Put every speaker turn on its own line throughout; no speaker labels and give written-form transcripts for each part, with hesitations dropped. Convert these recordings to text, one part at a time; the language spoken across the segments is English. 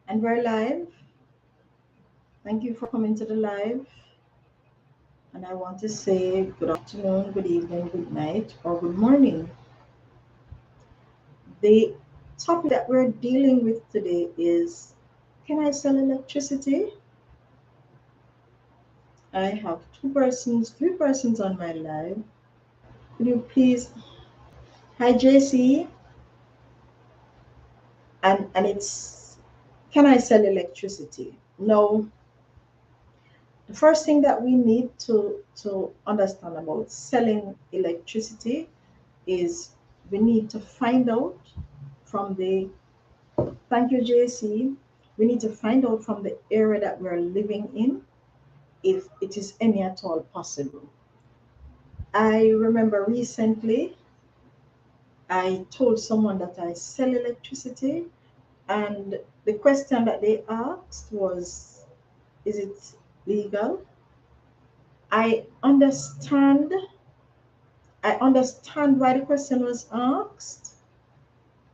And we're live. Thank you for coming to the live. And I want to say good afternoon, good evening, good night, or good morning. The topic that we're dealing with today is, can I sell electricity? I have three persons on my live. Could you please? Hi, JC. And it's, can I sell electricity? No. The first thing that we need to understand about selling electricity is we need to find out from the, thank you, JC, we need to find out from the area that we're living in if it is any at all possible. I remember recently I told someone that I sell electricity, and the question that they asked was, is it legal? I understand. I understand why the question was asked.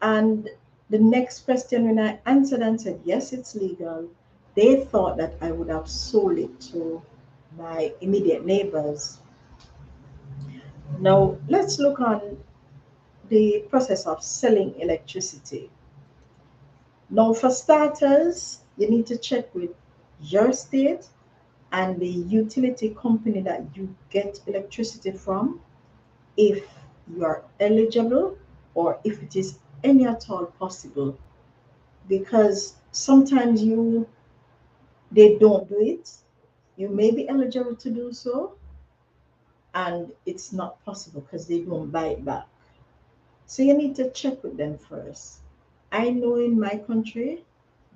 And the next question, when I answered and said, yes, it's legal, they thought that I would have sold it to my immediate neighbors. Now, let's look on the process of selling electricity. Now, for starters, you need to check with your state and the utility company that you get electricity from if you are eligible or if it is any at all possible, because sometimes they don't do it. You may be eligible to do so, and it's not possible because they don't buy it back. So you need to check with them first. I know in my country,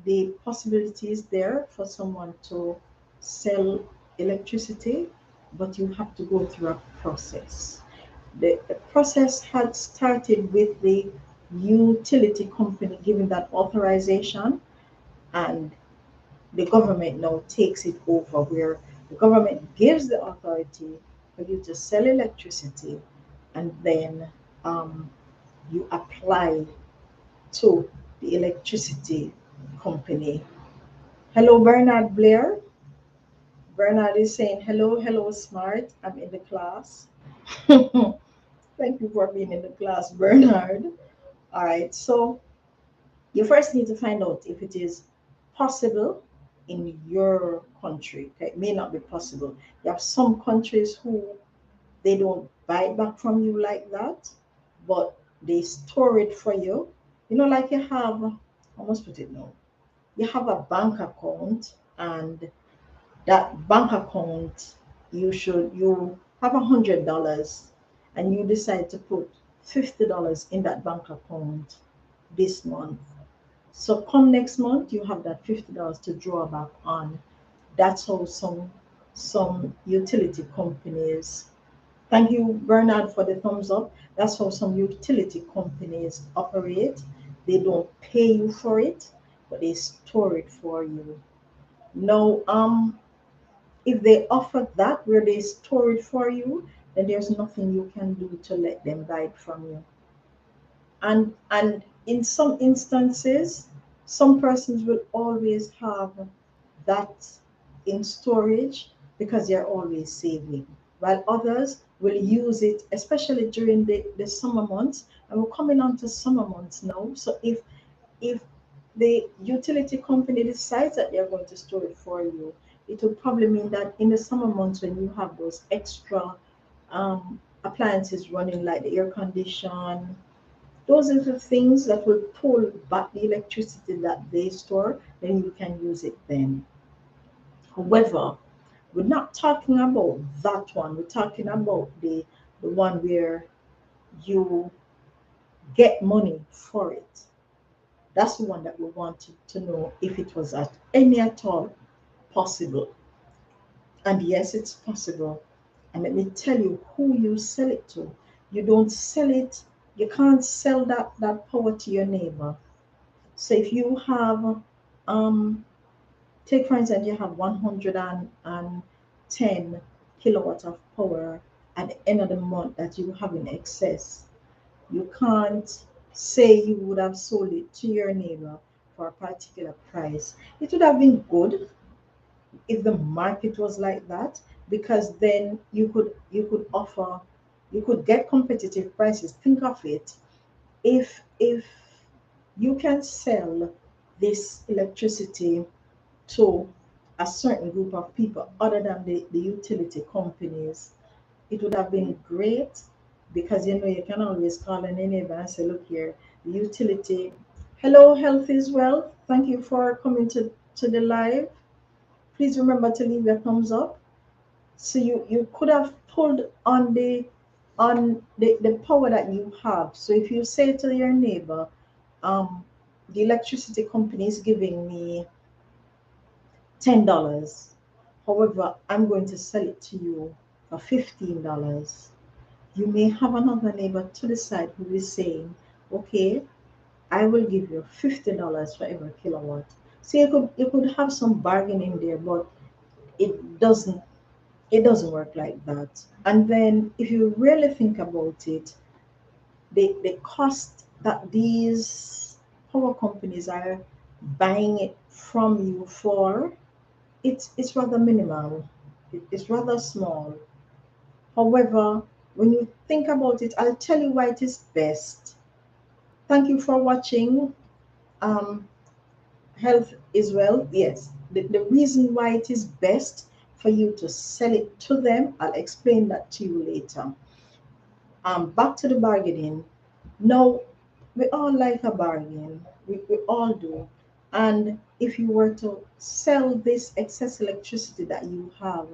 the possibility is there for someone to sell electricity, but you have to go through a process. The process had started with the utility company giving that authorization, and the government now takes it over, where the government gives the authority for you to sell electricity, and then um, you apply to the electricity company. Hello, Bernard Blair. Bernard is saying, hello, hello, smart. I'm in the class. Thank you for being in the class, Bernard. All right, so you first need to find out if it is possible in your country. Okay, it may not be possible. You have some countries who they don't buy it back from you like that, but they store it for you. You know, like you have, I must put it now, you have a bank account, and that bank account, you have $100, and you decide to put $50 in that bank account this month. So come next month, you have that $50 to draw back on. That's how some utility companies. Thank you, Bernard, for the thumbs up. That's how some utility companies operate. They don't pay you for it, but they store it for you. Now, if they offer that where they store it for you, then there's nothing you can do to let them buy it from you. And in some instances, some persons will always have that in storage because they're always saving, while others will use it, especially during the summer months. And we're coming on to summer months now. So if the utility company decides that they're going to store it for you, it will probably mean that in the summer months, when you have those extra appliances running, like the air condition, those are the things that will pull back the electricity that they store, then you can use it then. However, we're not talking about that one. We're talking about the one where you get money for it. That's the one that we wanted to know if it was at any at all possible. And yes, it's possible. And let me tell you who you sell it to. You don't sell it, you can't sell that power to your neighbor. So if you have, um, take for instance, you have 110 kilowatts of power at the end of the month that you have in excess. You can't say you would have sold it to your neighbor for a particular price. It would have been good if the market was like that, because then you could offer, you could get competitive prices. Think of it, if you can sell this electricity to a certain group of people other than the utility companies, it would have been great, because you can always call an neighbor and say, look here, the utility. Hello, Health is Well. Thank you for coming to the live. Please remember to leave a thumbs up. So you could have pulled on the power that you have. So if you say to your neighbor, the electricity company is giving me $10. However, I'm going to sell it to you for $15. You may have another neighbor to the side who is saying, okay, I will give you $50 for every kilowatt. So you could have some bargaining there, but it doesn't it doesn't work like that. And then if you really think about it, the cost that these power companies are buying it from you for, it's rather minimal. It's rather small. However, when you think about it, I'll tell you why it is best. Thank you for watching. Um, Health is Well. Yes, the reason why it is best for you to sell it to them, I'll explain that to you later. Back to the bargaining. Now, we all like a bargain. We all do. And if you were to sell this excess electricity that you have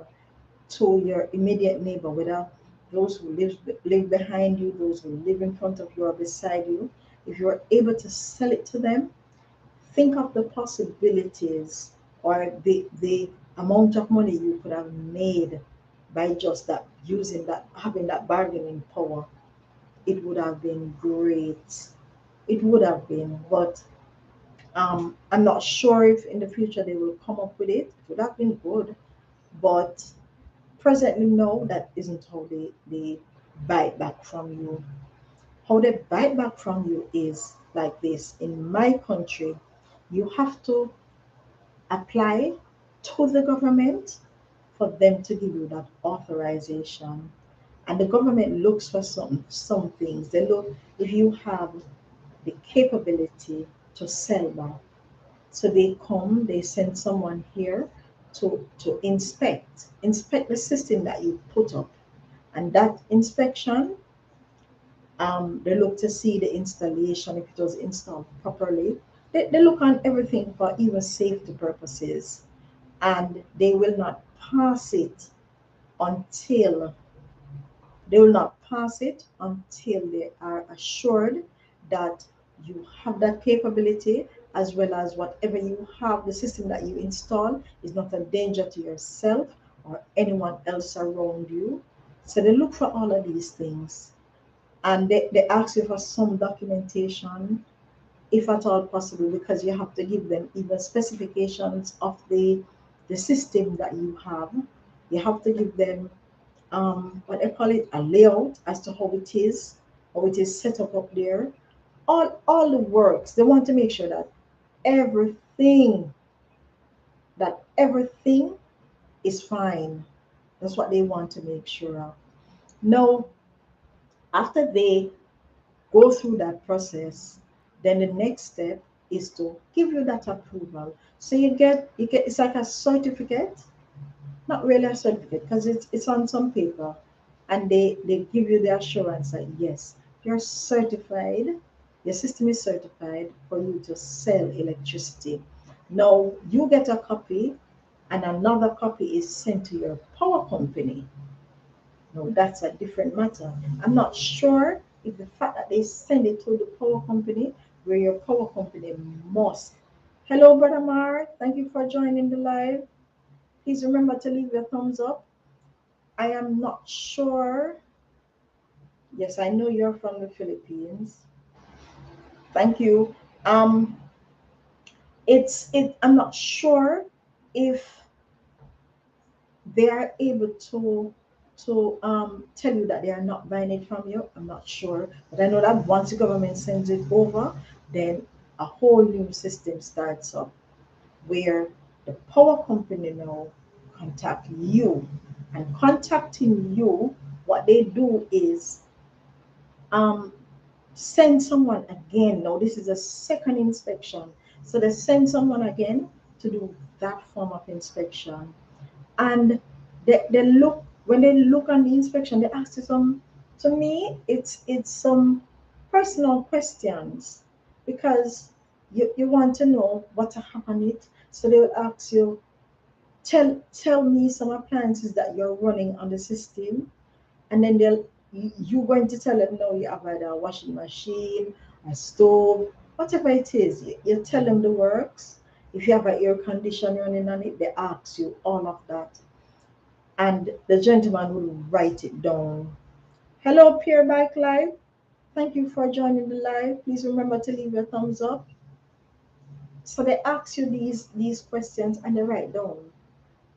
to your immediate neighbor, whether those who live behind you, those who live in front of you or beside you, if you are able to sell it to them, think of the possibilities, or the amount of money you could have made by just that, using that, having that bargaining power. It would have been great. It would have been, but I'm not sure if in the future they will come up with it. It would have been good, but presently, no, that isn't how they buy it back from you. How they buy it back from you is like this. In my country, you have to apply to the government for them to give you that authorization. And the government looks for some things. They look if you have the capability to sell back. So they come, they send someone here to inspect the system that you put up. And that inspection, they look to see the installation, if it was installed properly. They look on everything for even safety purposes. And until they will not pass it until they are assured that you have that capability, as well as whatever you have, the system that you install is not a danger to yourself or anyone else around you. So they look for all of these things, and they ask you for some documentation, if at all possible, because you have to give them even specifications of the system that you have. You have to give them what I call it, a layout as to how it is set up there. All the works. They want to make sure everything that everything is fine. That's what they want to make sure of. Now, after they go through that process, then the next step is to give you that approval. So you get it's like a certificate, not really a certificate, because it's on some paper, and they give you the assurance that yes, you're certified, your system is certified for you to sell electricity. Now you get a copy, and another copy is sent to your power company. No, that's a different matter. I'm not sure if the fact that they send it to the power company, where your power company must. Hello, Brother Mar. Thank you for joining the live. Please remember to leave your thumbs up. I am not sure. Yes, I know you're from the Philippines. Thank you. Um, I'm not sure if they are able to tell you that they are not buying it from you. I'm not sure, but I know that once the government sends it over, then a whole new system starts up where the power company now contact you, and contacting you, what they do is um, send someone again. Now this is a second inspection, so they send someone again to do that form of inspection, and they look, when they look on the inspection, they ask you some, to me it's some personal questions, because you want to know what happened it. So they will ask you, tell me some appliances that you're running on the system, and then you're going to tell them, no, you have either a washing machine, a stove, whatever it is. You tell them the works. If you have an air conditioner running on it, they ask you all of that, and the gentleman will write it down. Hello, Peer Bike Live. Thank you for joining the live. Please remember to leave your thumbs up. So they ask you these questions and they write down.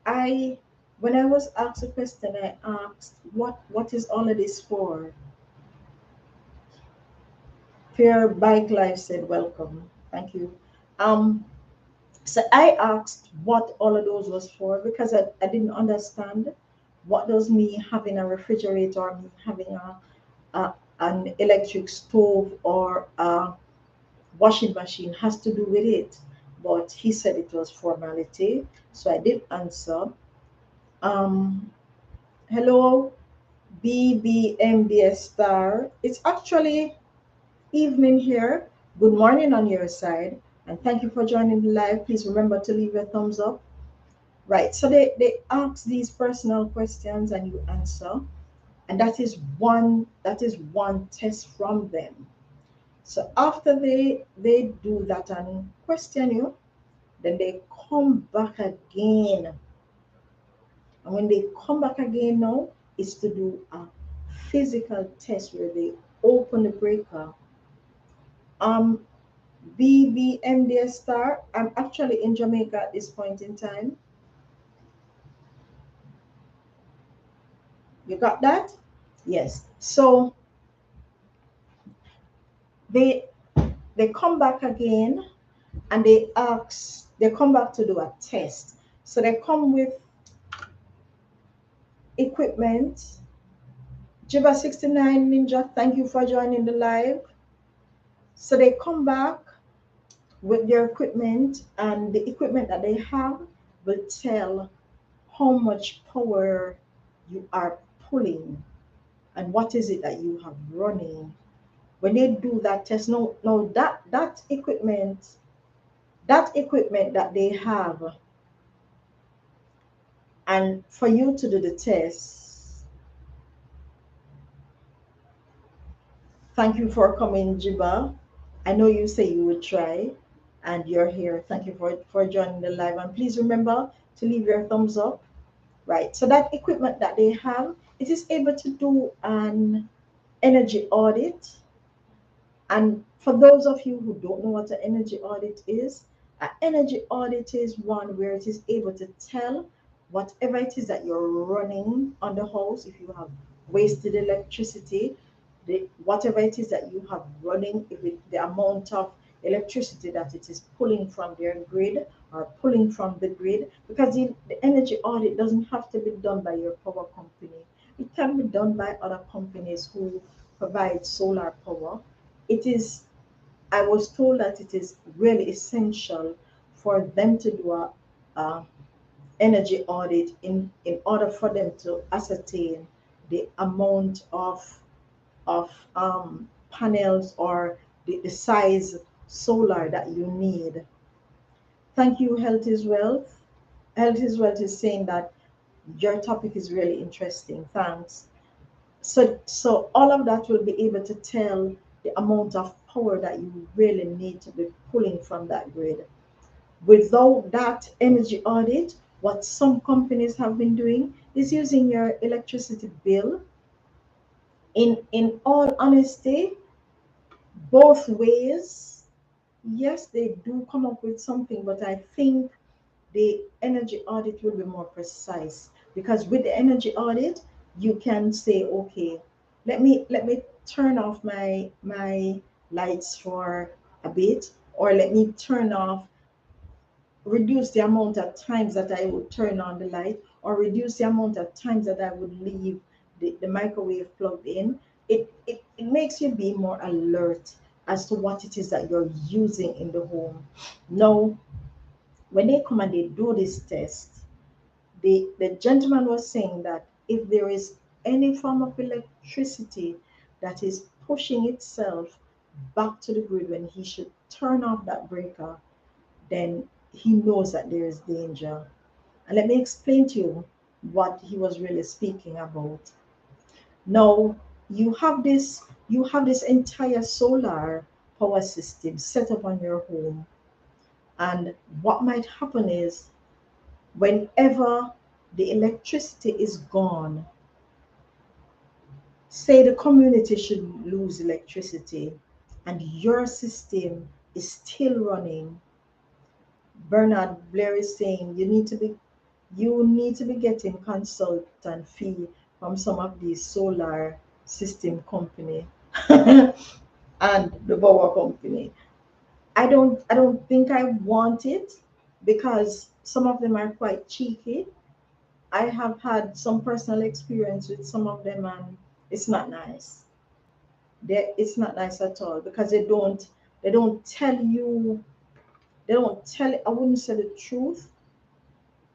I When I was asked a question, I asked, what is all of this for? Peer Bike Live said welcome. Thank you. Um so I asked what all of those was for, because I didn't understand what does me having a refrigerator, or me having a an electric stove or a washing machine has to do with it. But he said it was formality, so I did answer. Um, Hello, BBMBS star. It's actually evening here. Good morning on your side, and thank you for joining the live. Please remember to leave a thumbs up. Right, so they ask these personal questions and you answer, and that is one test from them. So after they do that and question you, then they come back again. And when they come back again now, it's to do a physical test where they open the breaker. Um, BBMDS star, I'm actually in Jamaica at this point in time. You got that? Yes. So they they come back again and they come back to do a test. So they come with equipment. Jiba 69 Ninja, thank you for joining the live. So they come back with their equipment, and the equipment that they have will tell how much power you are pulling and what is it that you have running. When they do that test, no, that equipment that they have, and for you to do the test. Thank you for coming, Jiba. I know you say you would try, and you're here. Thank you for joining the live. And please remember to leave your thumbs up. Right. So that equipment that they have, it is able to do an energy audit. And for those of you who don't know what an energy audit is one where it is able to tell whatever it is that you're running on the house, if you have wasted electricity, whatever it is that you have running, if the amount of electricity that it is pulling from their grid or pulling from the grid, because the energy audit doesn't have to be done by your power company. It can be done by other companies who provide solar power. It is, I was told that it is really essential for them to do a energy audit in order for them to ascertain the amount of panels, or the size solar that you need. Thank you, Health is Wealth. Health is Wealth is saying that your topic is really interesting. Thanks. So all of that will be able to tell the amount of power that you really need to be pulling from that grid. Without that energy audit, what some companies have been doing is using your electricity bill. In all honesty, both ways, yes, they do come up with something, but I think the energy audit will be more precise, because with the energy audit you can say, okay, let me turn off my lights for a bit, or let me turn off, reduce the amount of times that I would turn on the light, or reduce the amount of times that I would leave the microwave plugged in. It makes you be more alert as to what it is that you're using in the home. Now, when they come and they do this test, the gentleman was saying that if there is any form of electricity that is pushing itself back to the grid when he should turn off that breaker, then he knows that there is danger. And let me explain to you what he was really speaking about. Now, you have this entire solar power system set up on your home, and what might happen is whenever the electricity is gone, say the community should lose electricity and your system is still running, Bernard Blair is saying you need to be getting consultant fee from some of these solar system company and the power company. I don't think I want it, because some of them are quite cheeky. I have had some personal experience with some of them, and it's not nice. It's not nice at all, because they don't tell you, I wouldn't say the truth.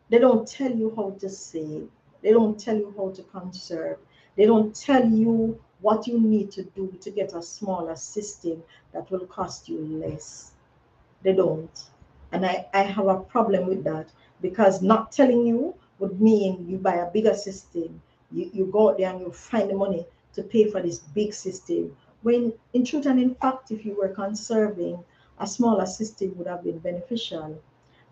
They don't tell you how to save. They don't tell you how to conserve. They don't tell you what you need to do to get a smaller system that will cost you less. They don't. And I have a problem with that, because not telling you would mean you buy a bigger system. You go out there and you find the money to pay for this big system. When in truth and in fact, if you were conserving, a smaller system would have been beneficial.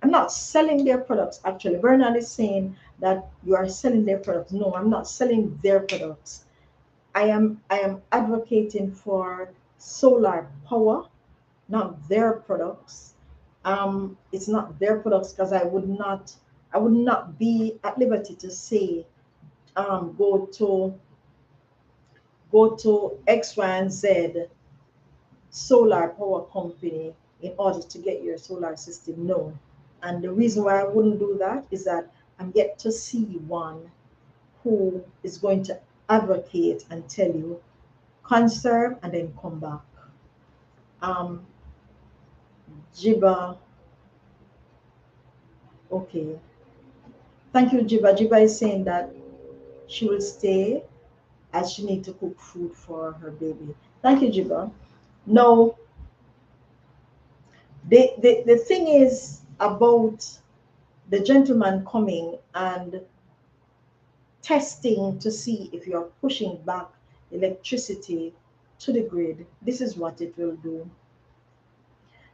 I'm not selling their products actually. Bernard is saying that you are selling their products. No, I'm not selling their products. I am advocating for solar power, not their products. It's not their products, because I would not be at liberty to say, go to X, Y, and Z solar power company in order to get your solar system. No. And the reason why I wouldn't do that is that I'm yet to see one who is going to advocate and tell you conserve and then come back. Um, Jiba, okay. Thank you, Jiba. Jiba is saying that she will stay as she need to cook food for her baby. Thank you, Jiba. Now, the thing is about the gentleman coming and testing to see if you're pushing back electricity to the grid. This is what it will do.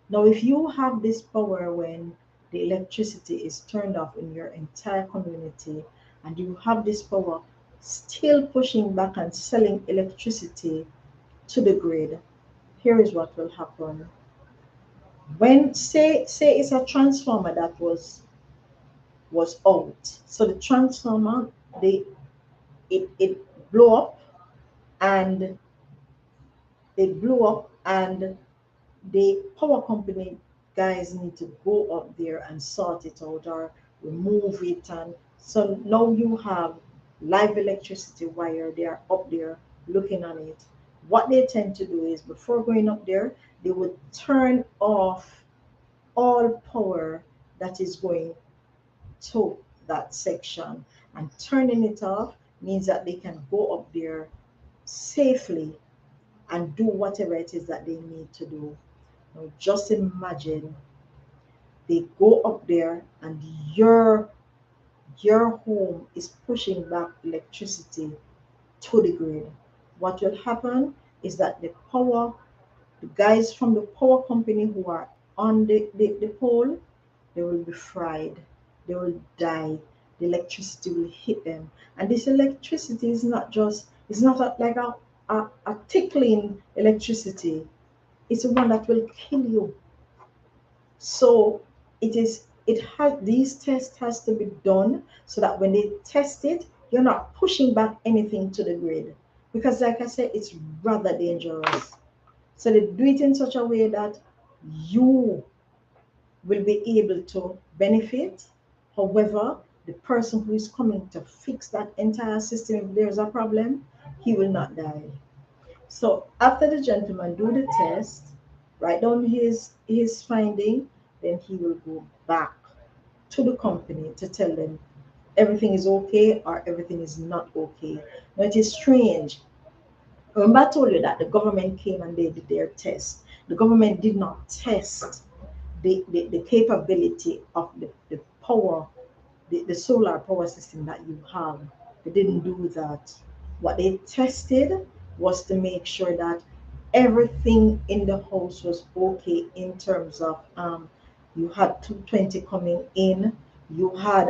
Now, if you have this power when the electricity is turned off in your entire community, and you have this power still pushing back and selling electricity to the grid, here is what will happen. When say it's a transformer that was out, so the transformer, it blew up, and the power company guys need to go up there and sort it out or remove it. And so now you have live electricity wire, they are up there looking on it. What they tend to do is, before going up there, they would turn off all power that is going to that section. And turning it off means that they can go up there safely and do whatever it is that they need to do. Now, just imagine they go up there and your home is pushing back electricity to the grid. What will happen is that the guys from the power company who are on the pole, they will be fried. They will die. The electricity will hit them. And this electricity is not just, it's not like a tickling electricity. It's the one that will kill you. So these tests has to be done so that when they test it, you're not pushing back anything to the grid. Because like I said, it's rather dangerous. So they do it in such a way that you will be able to benefit. However, the person who is coming to fix that entire system, if there's a problem, he will not die. So after the gentleman do the test, write down his finding, then he will go back to the company to tell them everything is okay or everything is not okay. Now it is strange. Remember I told you that the government came and they did their test. The government did not test the capability of the power, the solar power system that you have. They didn't do that. What they tested was to make sure that everything in the house was okay in terms of you had 220 coming in, you had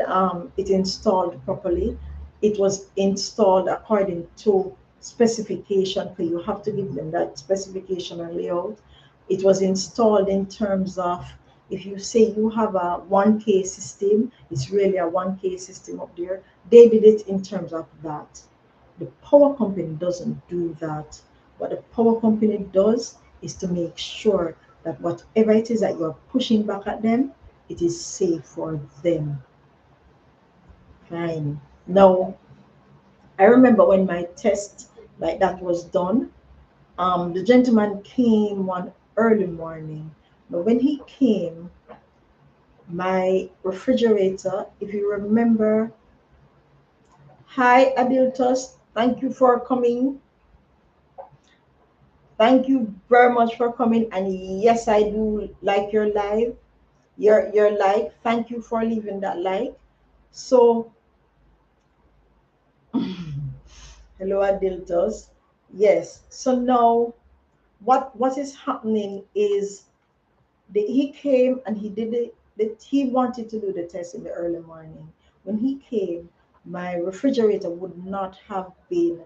it installed properly, it was installed according to specification, because you have to give them that specification and layout. It was installed in terms of, if you say you have a 1K system, it's really a 1K system up there. They did it in terms of that. The power company doesn't do that. What the power company does is to make sure that whatever it is that you're pushing back at them, it is safe for them. Fine. Now, I remember when my test like that was done, the gentleman came one early morning. But when he came, my refrigerator, if you remember, hi Adiltos, thank you for coming. Thank you very much for coming. And yes, I do like your live, your like. Thank you for leaving that like. So hello Adiltos. Yes. So now what is happening is he came and he did he wanted to do the test in the early morning. When he came, my refrigerator would not have been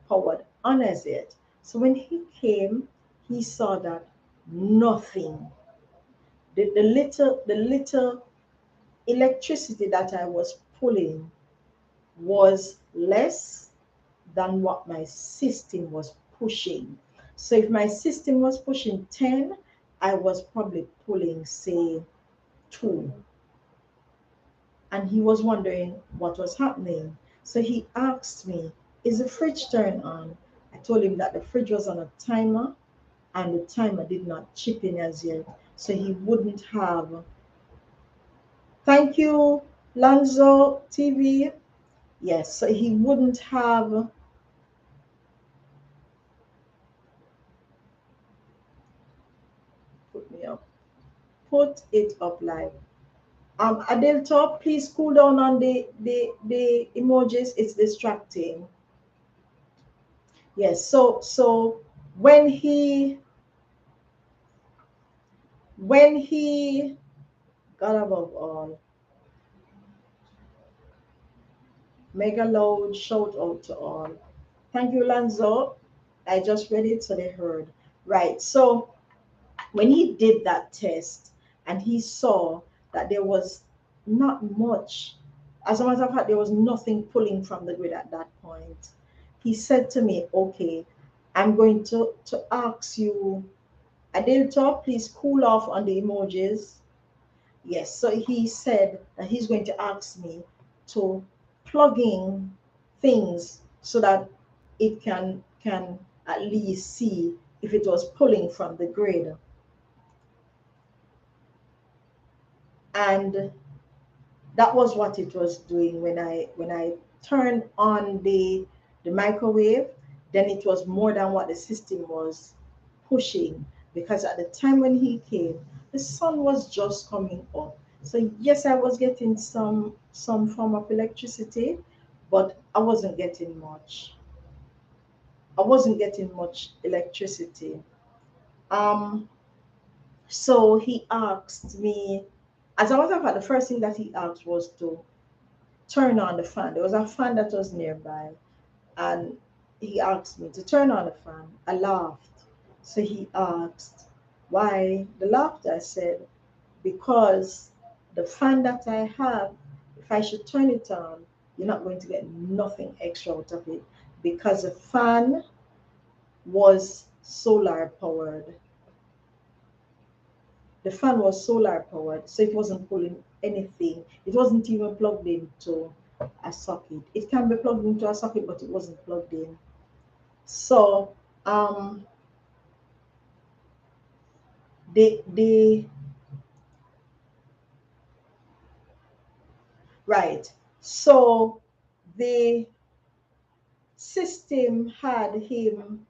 powered on as yet. So when he came, he saw that nothing, the little electricity that I was pulling was less than what my system was pushing. So if my system was pushing 10, I was probably pulling, say, 2. And he was wondering what was happening. So he asked me, is the fridge turned on? I told him that the fridge was on a timer and the timer did not chip in as yet. So he wouldn't have. Thank you, Lanzo TV. Yes, so he wouldn't have. Put me up. Put it up live. Adelto, please cool down on the emojis. It's distracting. Yes. So when he when he God above all, mega loud, shout out to all. Thank you, Lanzo. I just read it so they heard. Right. So when he did that test and he saw that there was not much, as a matter of fact, there was nothing pulling from the grid at that point. He said to me, okay, I'm going to ask you, Adilto, please cool off on the emojis. Yes, so he said that he's going to ask me to plug in things so that it can at least see if it was pulling from the grid. And that was what it was doing when I turned on the microwave. Then it was more than what the system was pushing, because at the time when he came, the sun was just coming up. So yes, I was getting some form of electricity, but I wasn't getting much electricity. um so he asked me, as a matter of fact, the first thing that he asked was to turn on the fan. There was a fan that was nearby, and he asked me to turn on the fan. I laughed. So he asked, why the laughter? I said, because the fan that I have, if I should turn it on, you're not going to get nothing extra out of it, because the fan was solar powered. the fan was solar powered, so it wasn't pulling anything. It wasn't even plugged into a socket. It can be plugged into a socket, but it wasn't plugged in. So the right. So the system had him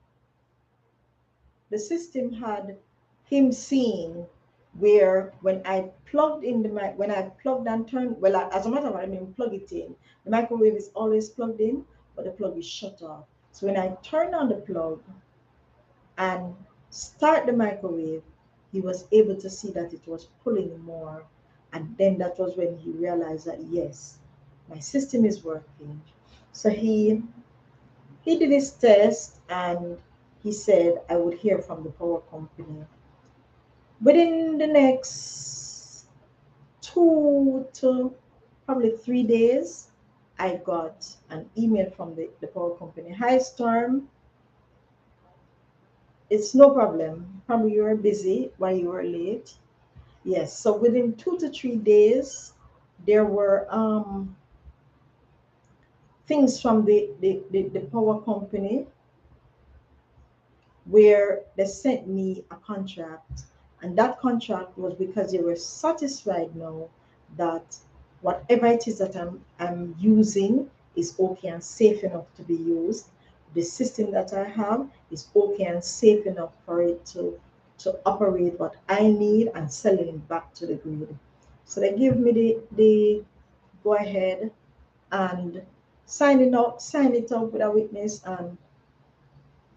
the system had him seeing where when I plugged in the mic, when I plugged and turned, well, as a matter of fact, I didn't plug it in. The microwave is always plugged in, but the plug is shut off. So when I turn on the plug and start the microwave, he was able to see that it was pulling more. And then that was when he realized that, yes, my system is working. So he did his test and he said I would hear from the power company. Within the next 2 to probably 3 days, I got an email from the power company. Hi, Storm. It's no problem. Probably you were busy while you were late. Yes. So within 2 to 3 days, there were things from the power company where they sent me a contract, and that contract was because they were satisfied now that whatever it is that I'm using is okay and safe enough to be used. The system that I have is okay and safe enough for it to operate what I need and selling it back to the grid. So they give me the go ahead and sign it up with a witness, and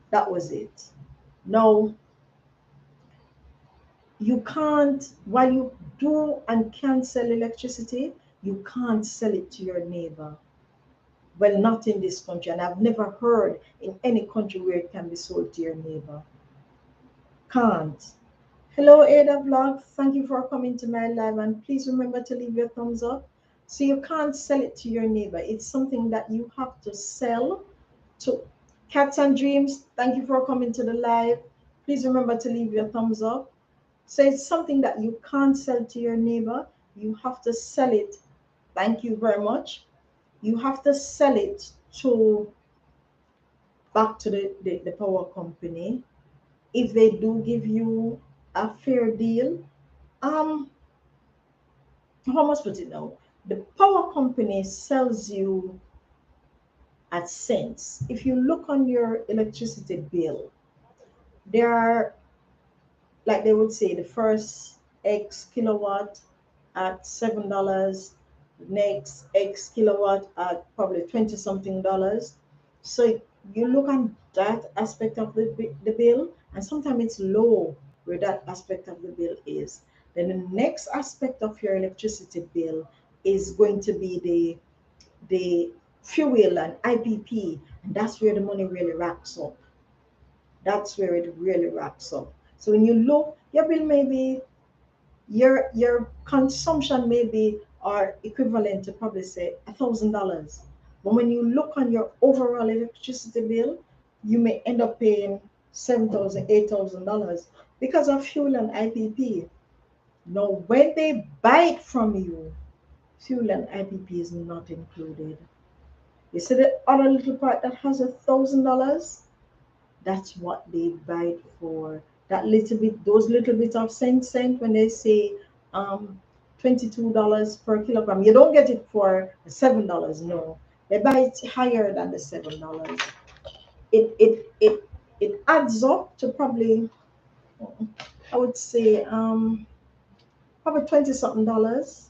that was it. Now, you can't, while you do and can sell electricity, you can't sell it to your neighbor. Well, not in this country, and I've never heard in any country where it can be sold to your neighbor. Can't. Hello, Ada Vlog. Thank you for coming to my live, and please remember to leave your thumbs up. So you can't sell it to your neighbor. It's something that you have to sell to. Cats and Dreams, thank you for coming to the live. Please remember to leave your thumbs up. So it's something that you can't sell to your neighbor. You have to sell it. Thank you very much. You have to sell it to back to the power company. If they do give you a fair deal, um, how much put it now? The power company sells you at cents. If you look on your electricity bill, there are, like they would say, the first X kilowatt at $7, next X kilowatt at probably 20 something dollars. So you look at that aspect of the bill, and sometimes it's low where that aspect of the bill is. Then the next aspect of your electricity bill is going to be the fuel and IPP, and that's where the money really racks up. That's where it really racks up. So when you look, your bill may be your consumption may be are equivalent to probably say $1,000. But when you look on your overall electricity bill, you may end up paying $7,000, $8,000 because of fuel and IPP. Now, when they buy it from you, fuel and IPP is not included. You see the other little part that has $1,000? That's what they buy it for. That little bit, those little bit of cent when they say $22 per kilogram. You don't get it for $7. No, they buy it higher than the $7. It adds up to probably, I would say probably 20 something dollars.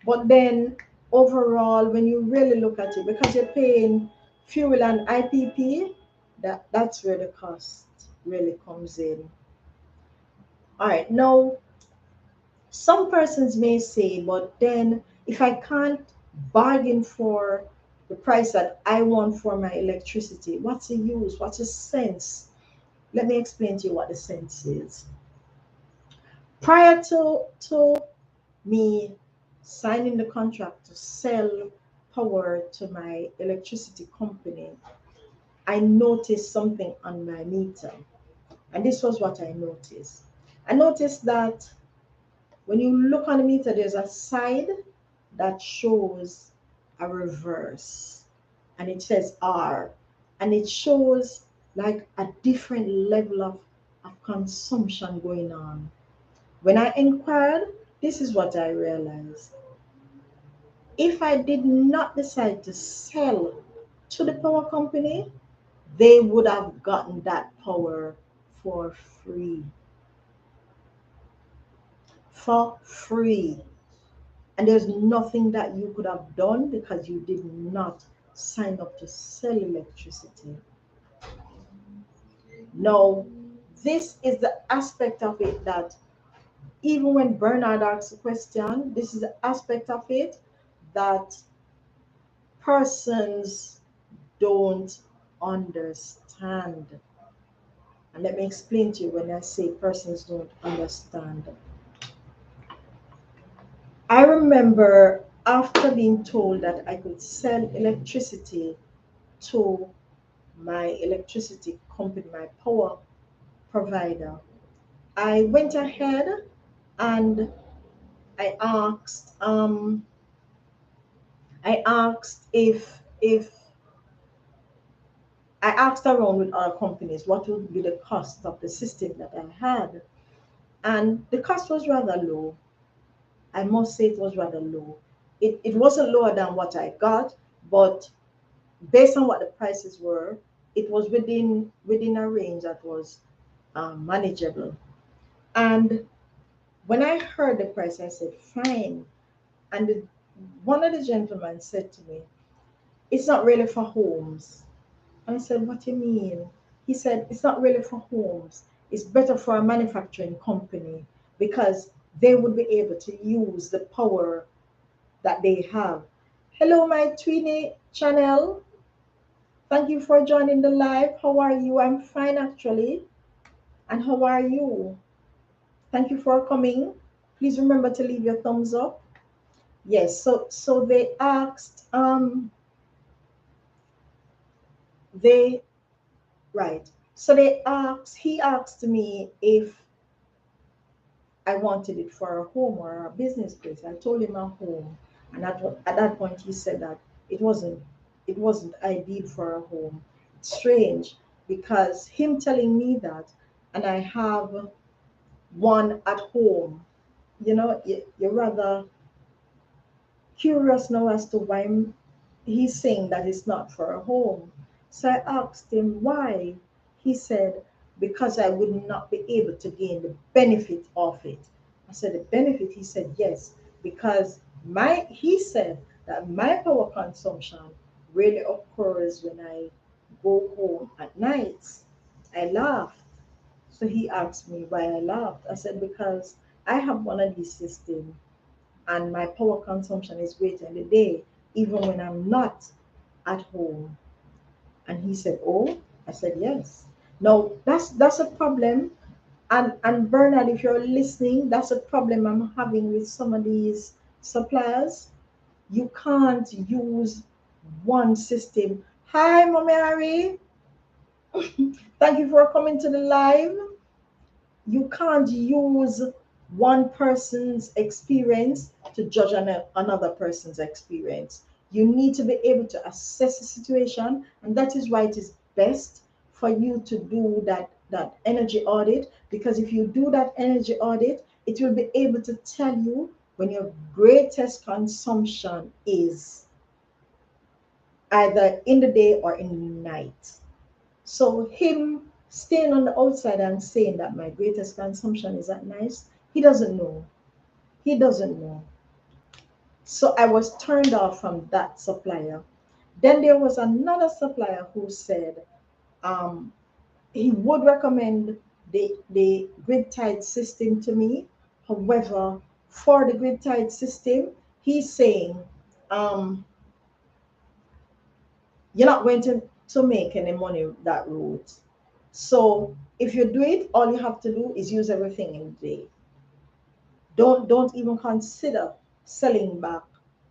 But then overall, when you really look at it, because you're paying fuel and IPP, that's where the cost really comes in. All right, now some persons may say, but then if I can't bargain for the price that I want for my electricity, what's the use? What's the sense? Let me explain to you what the sense is. Prior to me signing the contract to sell power to my electricity company, I noticed something on my meter. And this was what I noticed. I noticed that When you look on the meter, there's a side that shows a reverse, and it says R, and it shows like a different level of consumption going on. When I inquired, this is what I realized. If I did not decide to sell to the power company, they would have gotten that power for free. For free. And there's nothing that you could have done because you did not sign up to sell electricity. No, this is the aspect of it that even when Bernard asks a question, this is the aspect of it that persons don't understand. And let me explain to you when I say persons don't understand. I remember after being told that I could sell electricity to my electricity company, my power provider, I went ahead and I asked I asked if I asked around with other companies what would be the cost of the system that I had. And the cost was rather low. I must say it was rather low. It wasn't lower than what I got, but based on what the prices were, it was within a range that was manageable. And when I heard the price, I said, fine. And one of the gentlemen said to me, it's not really for homes. And I said, what do you mean? He said, it's not really for homes. It's better for a manufacturing company because they would be able to use the power that they have. Hello, my Tweenie channel. Thank you for joining the live. How are you? I'm fine actually. And how are you? Thank you for coming. Please remember to leave your thumbs up. Yes, so they asked they right. So he asked me if I wanted it for a home or a business place. I told him a home. And at that point he said that it wasn't it wasn't ideal for a home. It's strange because him telling me that and I have one at home, you're rather curious now as to why he's saying that it's not for a home. So I asked him why. He said, because I would not be able to gain the benefit of it. I said, the benefit? He said, yes, because he said that my power consumption really occurs when I go home at night. I laughed. So he asked me why I laughed. I said, because I have one of these systems and my power consumption is greater in the day, even when I'm not at home. And he said, oh, I said, yes. No, that's a problem. And Bernard, if you're listening, that's a problem I'm having with some of these suppliers. You can't use one system. Hi, Mommy Harry. Thank you for coming to the live. You can't use one person's experience to judge another person's experience. You need to be able to assess the situation, and that is why it is best for you to do that energy audit. Because if you do that energy audit, it will be able to tell you when your greatest consumption is, either in the day or in the night. So him staying on the outside and saying that my greatest consumption is at night, he doesn't know. He doesn't know. So I was turned off from that supplier. Then there was another supplier who said um, he would recommend the grid tied system to me. However, for the grid tied system, he's saying um, you're not going to make any money that route. So if you do it, all you have to do is use everything in the day. Don't even consider selling back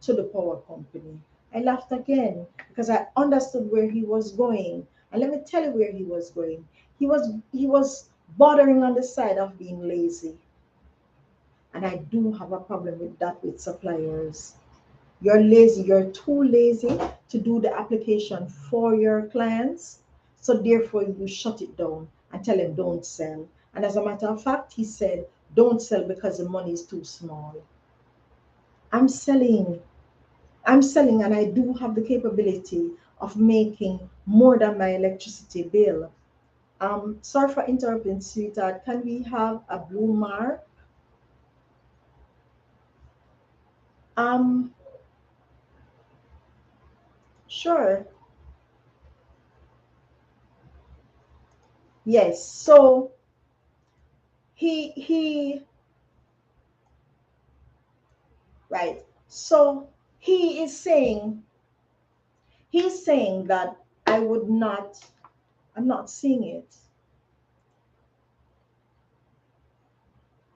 to the power company. I laughed again because I understood where he was going. And let me tell you where he was going. He was bordering on the side of being lazy. And I do have a problem with that with suppliers. You're lazy, you're too lazy to do the application for your clients. So therefore you shut it down and tell him don't sell. And as a matter of fact, he said, don't sell because the money is too small. I'm selling. I'm selling and I do have the capability of making more than my electricity bill. Sorry for interrupting, sweetheart. Can we have a blue mark? Um, sure. Yes. So he right. So he is saying he's saying that I would not. I'm not seeing it.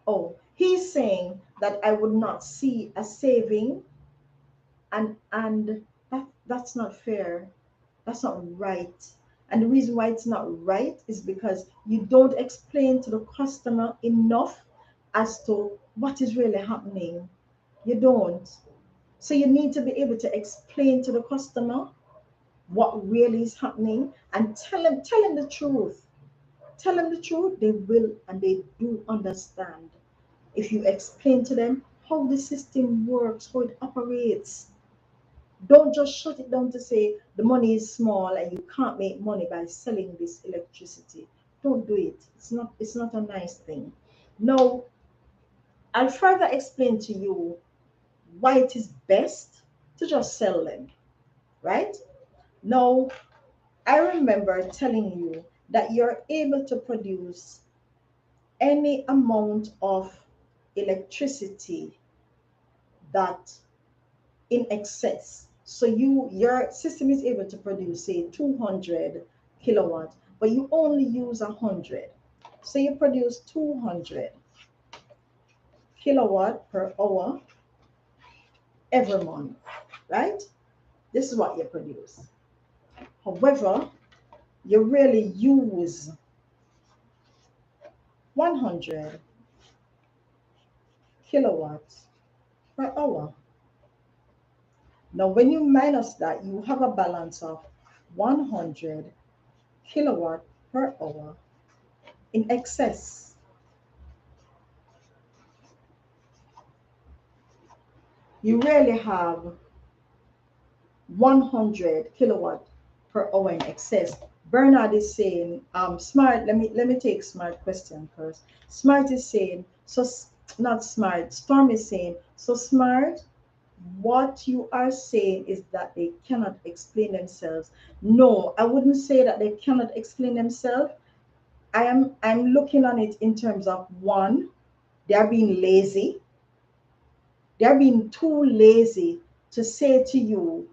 Oh, he's saying that I would not see a saving, and that's not fair. That's not right. And the reason why it's not right is because you don't explain to the customer enough as to what is really happening. You don't. So you need to be able to explain to the customer what really is happening and tell him the truth. Tell them the truth, they will and they do understand. If you explain to them how the system works, how it operates, don't just shut it down to say the money is small and you can't make money by selling this electricity. Don't do it. It's not a nice thing. No, I'll further explain to you why it is best to just sell them, right? Now, I remember telling you that you're able to produce any amount of electricity that in excess. So your system is able to produce say 200 kilowatts, but you only use 100. So you produce 200 kilowatt per hour every month, right? This is what you produce. However, you really use 100 kilowatts per hour. Now, when you minus that, you have a balance of 100 kilowatt per hour in excess. You really have 100 kilowatt per hour in excess. Bernard is saying, smart, let me take smart question first. Smart is saying, so not smart, Storm is saying, so smart, what you are saying is that they cannot explain themselves. No, I wouldn't say that they cannot explain themselves. I'm looking on it in terms of one, they're being lazy. They're being too lazy to say to you,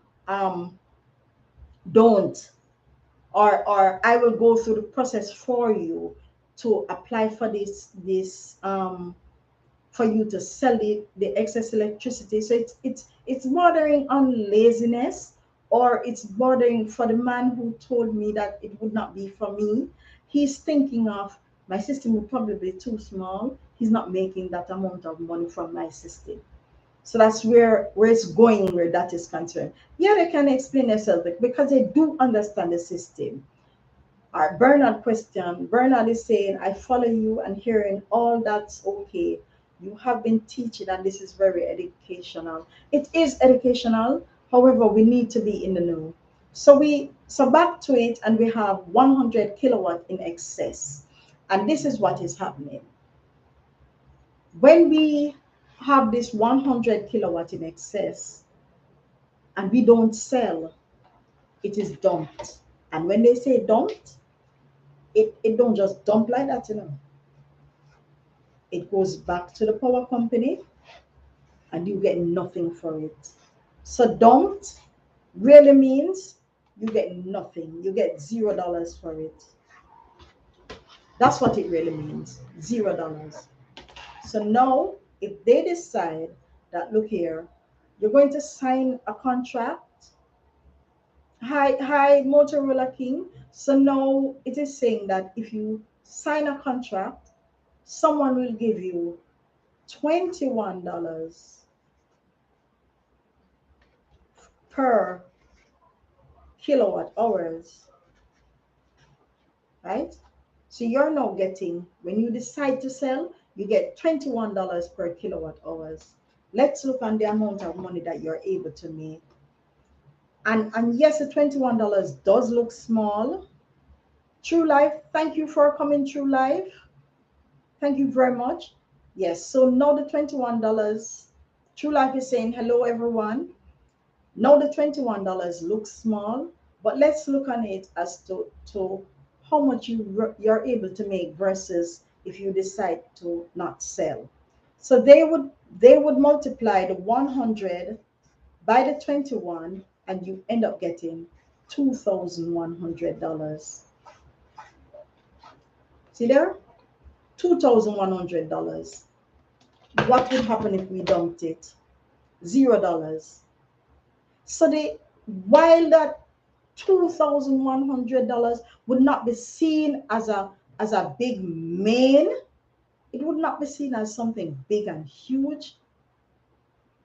don't, or I will go through the process for you to apply for this for you to sell the excess electricity. So it's bordering on laziness, or it's bordering for the man who told me that it would not be for me. He's thinking of my system will probably be too small. He's not making that amount of money from my system. So that's where it's going, where that is concerned. Yeah, they can explain themselves because they do understand the system. Our Bernard question. Bernard is saying, I follow you and hearing all that's okay. You have been teaching, and this is very educational. It is educational. However, we need to be in the know. So back to it, and we have 100 kilowatt in excess. And this is what is happening. When we have this 100 kilowatt in excess and we don't sell, it is dumped. And when they say dumped, it don't just dump like that. It goes back to the power company and you get nothing for it. So dumped really means you get nothing. You get $0 for it. That's what it really means. $0. So now if they decide that, look here, you're going to sign a contract. Hi, Motorola King. So now it is saying that if you sign a contract, someone will give you $21 per kilowatt hours, right? So you're now getting, when you decide to sell, you get $21 per kilowatt hours. Let's look on the amount of money that you're able to make. And yes, the $21 does look small. True Life, thank you for coming, True Life. Thank you very much. Yes, so now the $21, True Life is saying, hello, everyone. Now the $21 looks small, but let's look on it as to how much you're able to make versus if you decide to not sell. So they would multiply the 100 by the 21, and you end up getting $2,100. See there? $2,100. What would happen if we dumped it? $0. So while that $2,100 would not be seen as a big main, it would not be seen as something big and huge.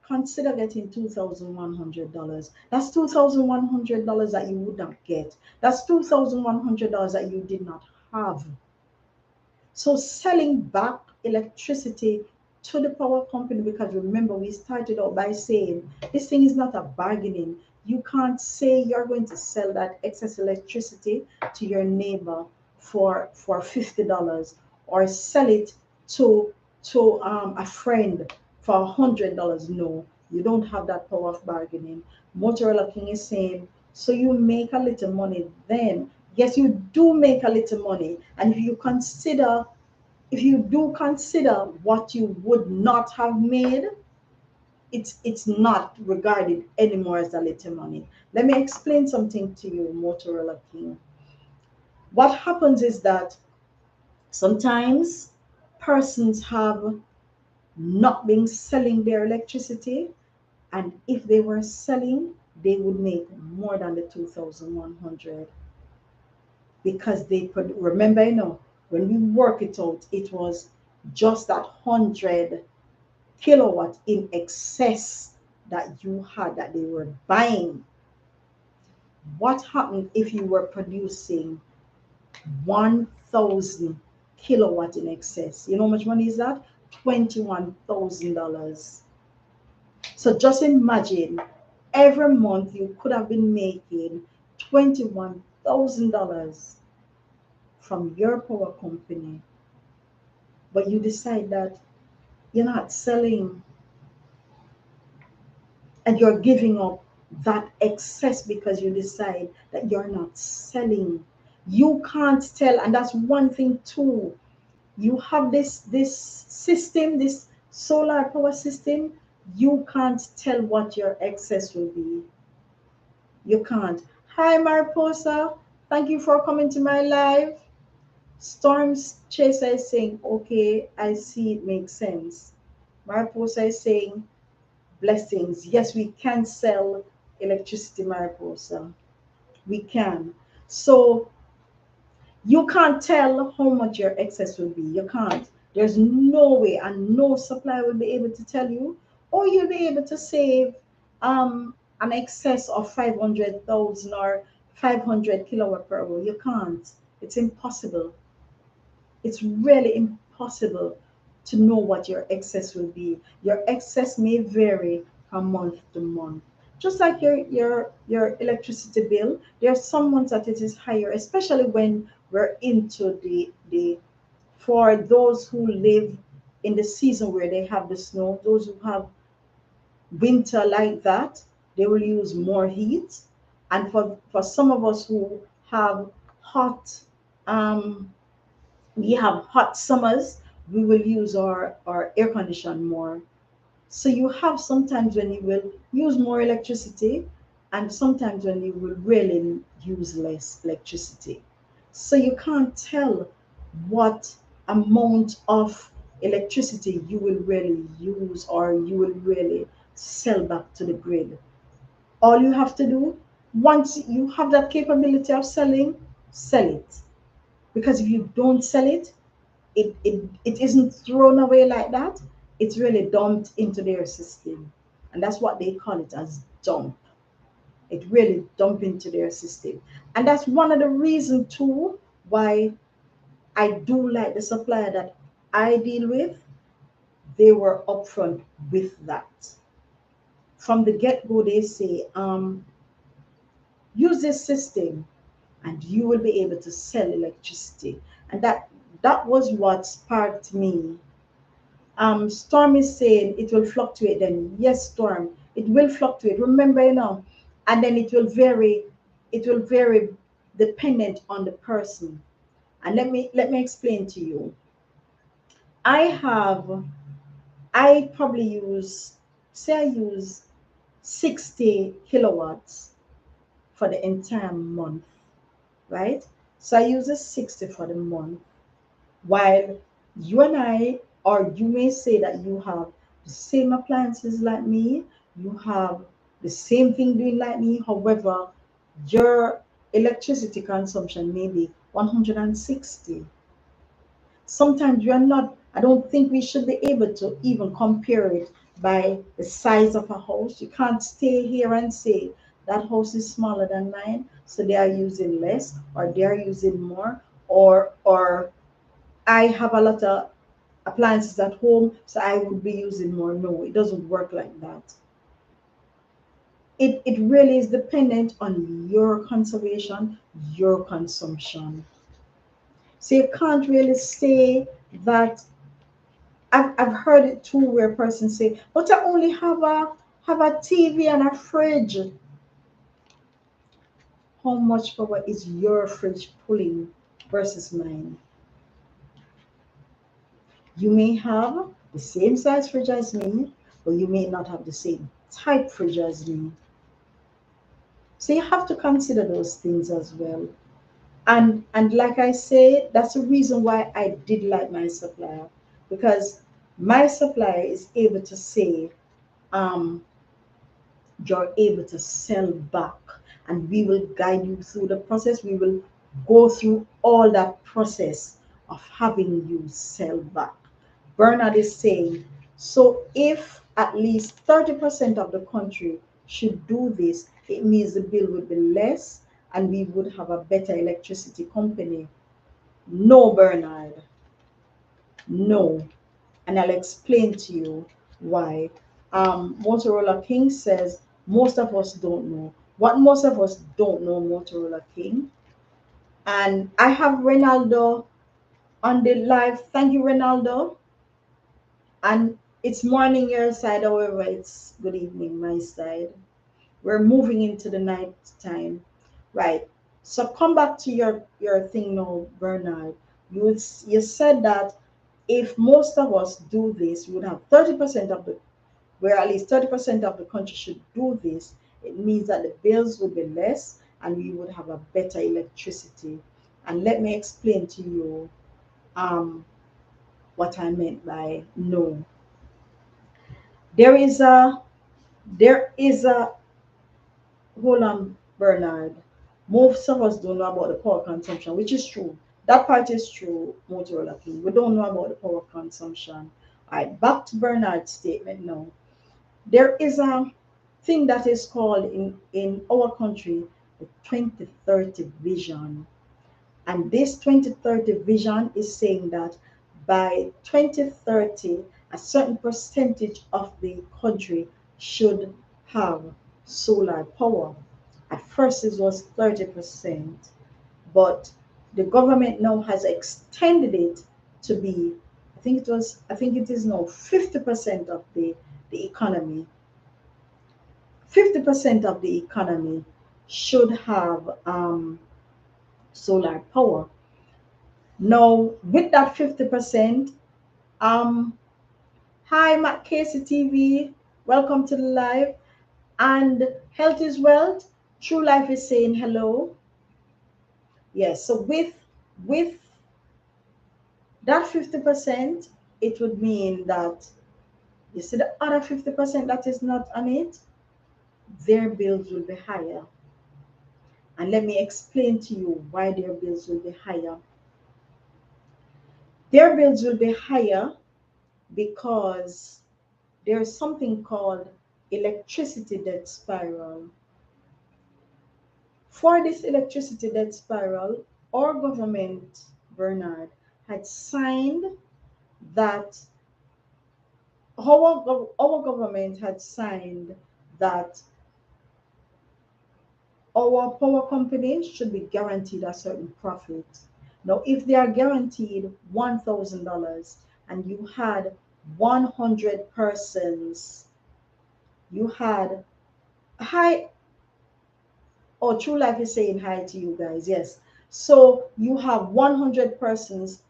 Consider getting $2,100. That's $2,100 that you would not get. That's $2,100 that you did not have. So selling back electricity to the power company, because remember, we started out by saying this thing is not a bargaining. You can't say you're going to sell that excess electricity to your neighbor for $50, or sell it to a friend for $100. No, you don't have that power of bargaining. Motorola King is saying, so you make a little money then. Yes, you do make a little money. And if you do consider what you would not have made, it's not regarded anymore as a little money. Let me explain something to you, Motorola King. What happens is that sometimes persons have not been selling their electricity, and if they were selling, they would make more than the 2,100, because they could remember, when we work it out, it was just that 100 kilowatt in excess that you had that they were buying. What happened if you were producing 1,000 kilowatt in excess? You know how much money is that? $21,000. So just imagine, every month you could have been making $21,000 from your power company, but you decide that you're not selling, and you're giving up that excess because you decide that you're not selling. You can't tell, and that's one thing too. You have this system, this solar power system. You can't tell what your excess will be. You can't. Hi, Mariposa. Thank you for coming to my live. Storms Chaser is saying, okay, I see, it makes sense. Mariposa is saying, blessings. Yes, we can sell electricity, Mariposa. We can. So you can't tell how much your excess will be. You can't. There's no way, and no supplier will be able to tell you, or you'll be able to save an excess of 500,000 or 500 kilowatt per hour. You can't. It's impossible. It's really impossible to know what your excess will be. Your excess may vary from month to month. Just like your electricity bill, there are some months that it is higher, especially when we're into the for those who live in the season where they have the snow, those who have winter like that, they will use more heat. And for some of us who have hot we have hot summers, we will use our air condition more. So you have sometimes when you will use more electricity, and sometimes when you will really use less electricity. So you can't tell what amount of electricity you will really use, or you will really sell back to the grid. All you have to do, once you have that capability of selling, sell it. Because if you don't sell it, it isn't thrown away like that. it's really dumped into their system. And that's what they call it, as dump. It really dump into their system. And that's one of the reasons too why I do like the supplier that I deal with. They were upfront with that. From the get-go, they say, use this system and you will be able to sell electricity. And that was what sparked me. Storm is saying it will fluctuate. Then yes, Storm, it will fluctuate. Remember, and then it will vary. It will vary dependent on the person. And let me explain to you. I have I probably use, say I use 60 kilowatts for the entire month, right? So I use a 60 for the month. While you and I, or you may say that you have the same appliances like me, you have the same thing doing like me. However, your electricity consumption may be 160. Sometimes you're not, I don't think we should be able to even compare it by the size of a house. You can't stay here and say that house is smaller than mine, so they are using less or they are using more, or I have a lot of appliances at home, so I would be using more. No, it doesn't work like that. It really is dependent on your conservation, your consumption. So you can't really say that. I've heard it too where a person say, but I only have a TV and a fridge. How much power is your fridge pulling versus mine? You may have the same size fridge as me, but you may not have the same type fridge as me. So you have to consider those things as well. And like I say, that's the reason why I did like my supplier, because my supplier is able to say, um, you're able to sell back, and we will guide you through the process. We will go through all that process of having you sell back. Bernard is saying, so if at least 30% of the country should do this, it means the bill would be less and we would have a better electricity company. No, Bernard, no. And I'll explain to you why. Motorola King says most of us don't know. What most of us don't know, Motorola King. And I have Ronaldo on the live. Thank you, Ronaldo. And it's morning your side, however, it's good evening my side. We're moving into the night time. Right. So come back to your thing now, Bernard. You said that if most of us do this, we would have 30% of the, where at least 30% of the country should do this. It means that the bills would be less and we would have a better electricity. And let me explain to you um, what I meant by no. There is a there is a hold on, Bernard. Most of us don't know about the power consumption, which is true. That part is true, Motorola King. We don't know about the power consumption. All right, back to Bernard's statement now. There is a thing that is called in our country the 2030 vision. And this 2030 vision is saying that by 2030, a certain percentage of the country should have solar power. At first, it was 30%, but the government now has extended it to be, I think it is now 50% of the economy. 50% of the economy should have solar power. Now, with that 50%, um, hi, Matt Casey TV, welcome to the live. And Health is Wealth, True Life is saying hello. Yes, so with that 50%, it would mean that you see the other 50% that is not on it, their bills will be higher. And let me explain to you why their bills will be higher. Their bills will be higher because there's something called electricity debt spiral. For this electricity debt spiral, our government, Bernard, had signed that our government had signed that our power companies should be guaranteed a certain profit. Now, if they are guaranteed $1,000 and you had 100 persons, you had hi. Oh, True Life is saying hi to you guys. Yes. So you have 100 persons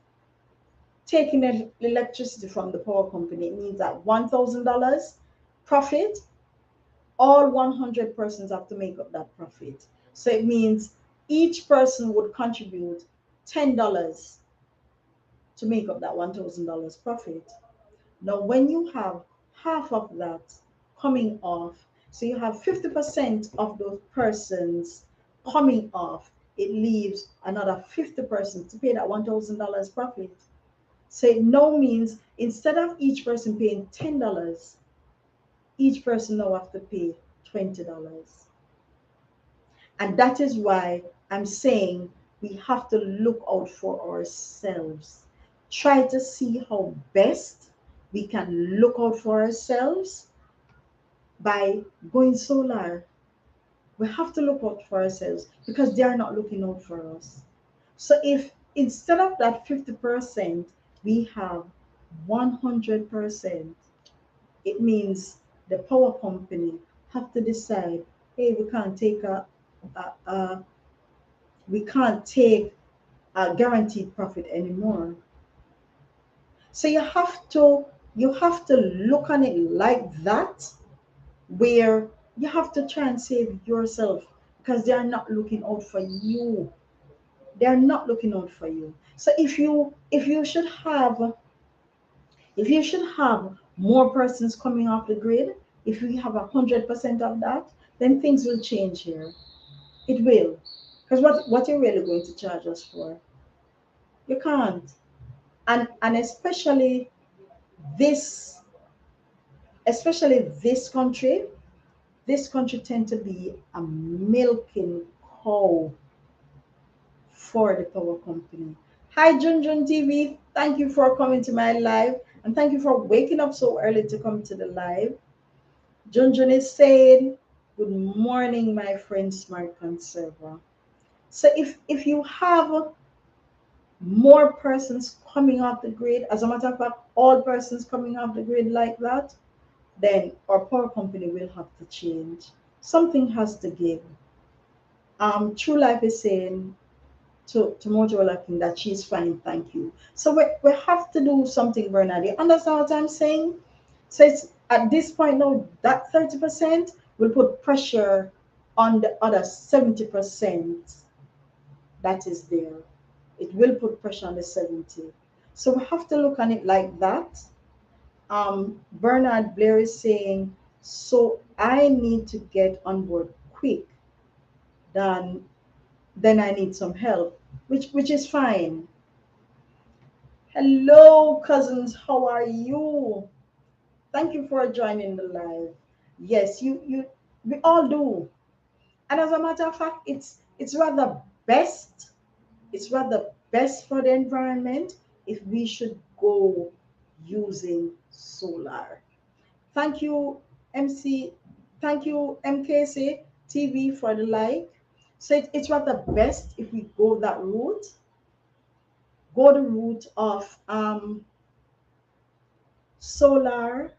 taking electricity from the power company. It means that $1,000 profit, all 100 persons have to make up that profit. So it means each person would contribute $10 to make up that $1,000 profit. Now, when you have half of that coming off, so you have 50% of those persons coming off, it leaves another 50% to pay that $1,000 profit. So it now means instead of each person paying $10, each person now have to pay $20. And that is why I'm saying we have to look out for ourselves. Try to see how best we can look out for ourselves by going solar. We have to look out for ourselves because they are not looking out for us. So if instead of that 50%, we have 100%, it means the power company have to decide, hey, a we can't take a guaranteed profit anymore. So you have to look on it like that, where you have to try and save yourself because they are not looking out for you. They are not looking out for you. So if you should have more persons coming off the grid, if we have 100% of that, then things will change here. It will. Because what you're really going to charge us for? You can't. And this especially this country tend to be a milking cow for the power company. Hi Junjun TV, thank you for coming to my live and thank you for waking up so early to come to the live. Junjun is saying, good morning, my friend Smart Conserver. So if you have more persons coming off the grid, as a matter of fact, all persons coming off the grid like that, then our power company will have to change. Something has to give. True Life is saying to Motorola King that she's fine, thank you. So we have to do something, Bernard. You understand what I'm saying? So it's at this point now that 30% will put pressure on the other 70% that is there. It will put pressure on the 70. So we have to look on it like that. Bernard Blair is saying, so I need to get on board quick, then I need some help, which is fine. Hello, cousins, how are you? Thank you for joining the live. Yes, you we all do. And as a matter of fact, it's rather best, for the environment if we should go using solar. Thank you, MC. Thank you, MKC TV for the like. So it's rather best if we go that route. Go the route of solar.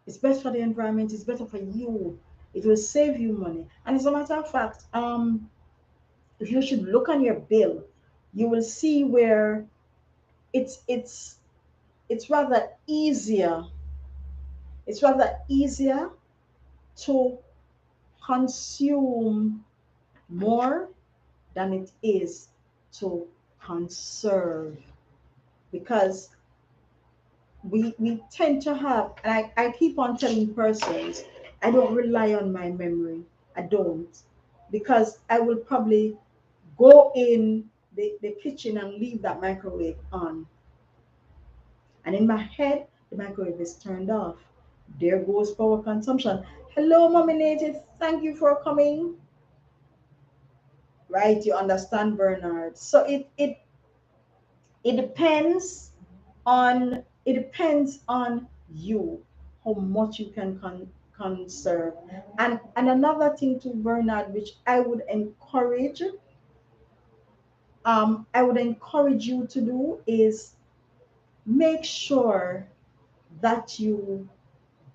It's best for the environment. It's better for you. It will save you money. And as a matter of fact, if you should look on your bill, you will see where it's it's it's rather easier. It's rather easier to consume more than it is to conserve, because we tend to have, and I keep on telling persons, I don't rely on my memory. I don't, because I will probably go in the kitchen and leave that microwave on, and in my head the microwave is turned off. There goes power consumption. Hello, Mommy Native. Thank you for coming. Right, you understand, Bernard. So it depends on you how much you can conserve. And another thing to Bernard, which I would encourage you to do is make sure that you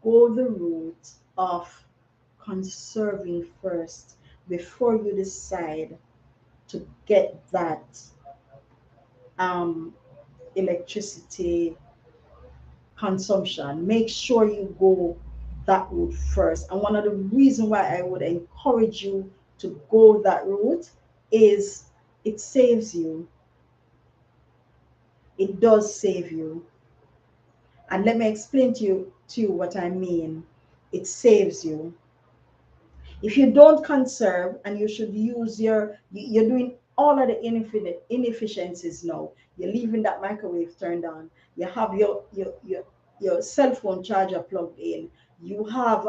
go the route of conserving first before you decide to get that um, electricity consumption. Make sure you go that route first. And one of the reasons why I would encourage you to go that route is it saves you. It does save you. And let me explain to you what I mean. It saves you. If you don't conserve, and you should use you're doing all of the inefficiencies now. You're leaving that microwave turned on. You have your cell phone charger plugged in. You have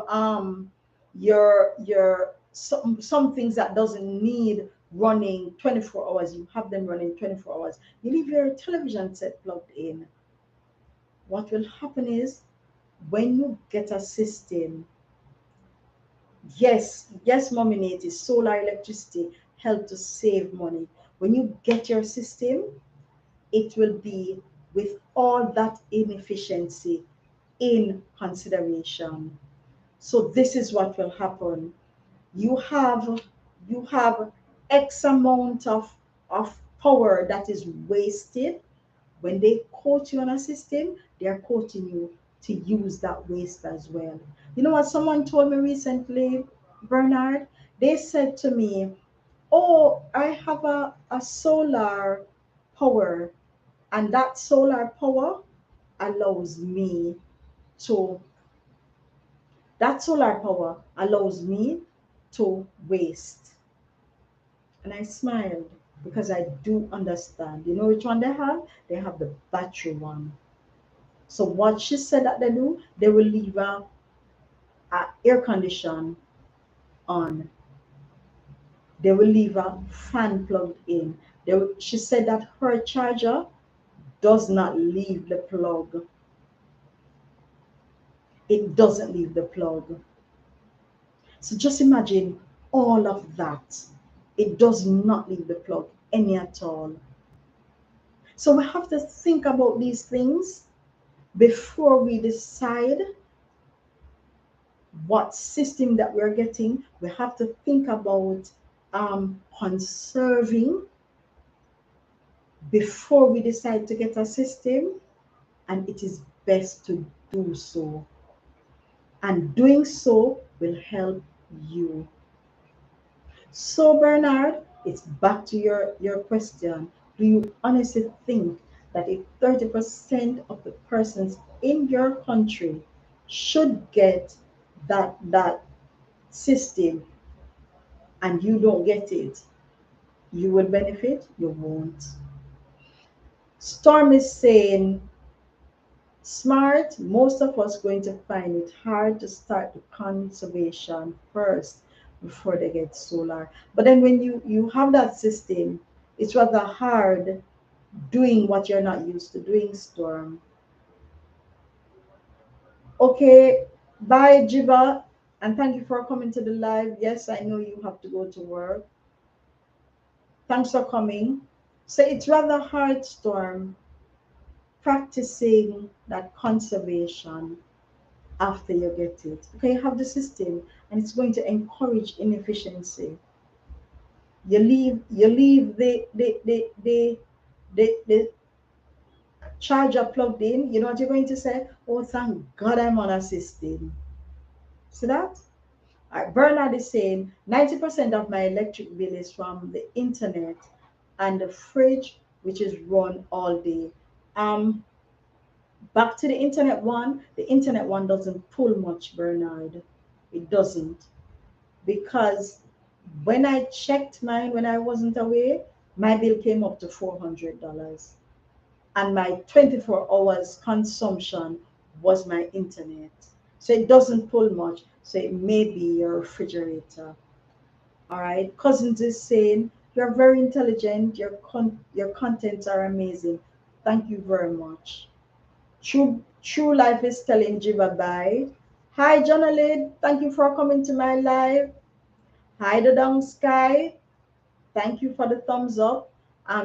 your some things that doesn't need running 24 hours. You have them running 24 hours. You leave your television set plugged in. What will happen is when you get a system, yes, Mommy Nate, is solar electricity help to save money. When you get your system, it will be with all that inefficiency in consideration. So this is what will happen. You have X amount of power that is wasted. When they quote you on a system, they're quoting you to use that waste as well. You know what someone told me recently, Bernard? They said to me, oh, I have a solar power, and that solar power allows me to that solar power allows me to waste. And I smiled because I do understand. You know which one they have? They have the battery one. So what she said that they do, they will leave a air condition on. They will leave a fan plugged in. She said that her charger does not leave the plug. It doesn't leave the plug. So just imagine all of that. It does not leave the plug any at all. So we have to think about these things before we decide what system that we're getting. We have to think about conserving before we decide to get a system, and it is best to do so. And doing so will help you. So, Bernard, it's back to your question. Do you honestly think that if 30% of the persons in your country should get that system and you don't get it, you will benefit? You won't. Storm is saying, smart, most of us going to find it hard to start the conservation first before they get solar. But then when you have that system, it's rather hard doing what you're not used to doing, Storm. Okay, bye, Jiba, and thank you for coming to the live. Yes, I know you have to go to work. Thanks for coming. So it's rather hard, Storm, practicing that conservation after you get it. Okay, you have the system, and it's going to encourage inefficiency. You leave the charger plugged in. You know what you're going to say? Oh, thank God I'm on a system. See that? All right, Bernard is saying 90% of my electric bill is from the internet and the fridge, which is run all day. Um, Back to the internet one doesn't pull much, Bernard. It doesn't. Because when I checked mine when I wasn't away, my bill came up to $400. And my 24 hours consumption was my internet. So it doesn't pull much. So it may be your refrigerator. All right. Cousins is saying, you're very intelligent. Your contents are amazing. Thank you very much. True Life is telling Jiva bye. Hi, Jonalyn. Thank you for coming to my live. Hi, the Down Sky. Thank you for the thumbs up.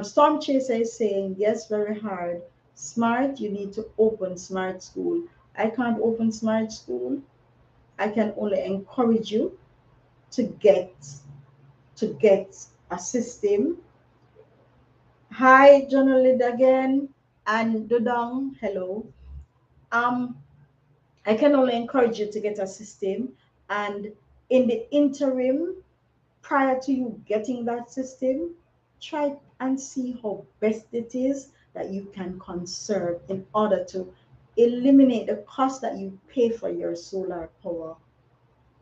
Storm Chaser is saying, yes, very hard. Smart, you need to open Smart School. I can't open Smart School. I can only encourage you to get a system. Hi, Jonalyn again, and Dodong, hello. Um, I can only encourage you to get a system, and in the interim, prior to you getting that system, try and see how best it is that you can conserve in order to eliminate the cost that you pay for your solar power.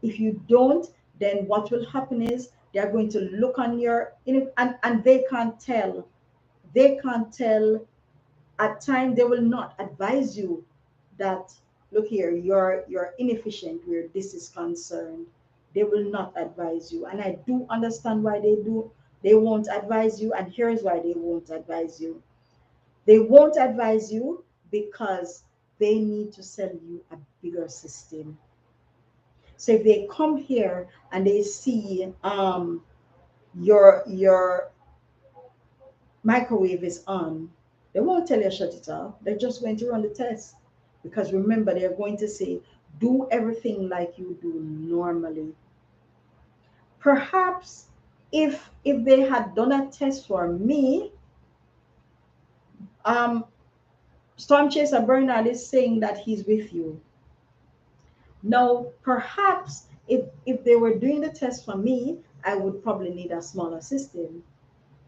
If you don't, then what will happen is they are going to look on your, and they can't tell. They can't tell. At time they will not advise you that, look here, you're inefficient where this is concerned. They will not advise you, and I do understand why they won't advise you, and here's why they won't advise you. They won't advise you because they need to sell you a bigger system. So if they come here and they see your microwave is on, they won't tell you shut it off. They're just going to run the test. Because remember, they're going to say, do everything like you do normally. Perhaps if they had done a test for me, Storm Chaser Bernard is saying that he's with you. Now, perhaps if they were doing the test for me, I would probably need a smaller system.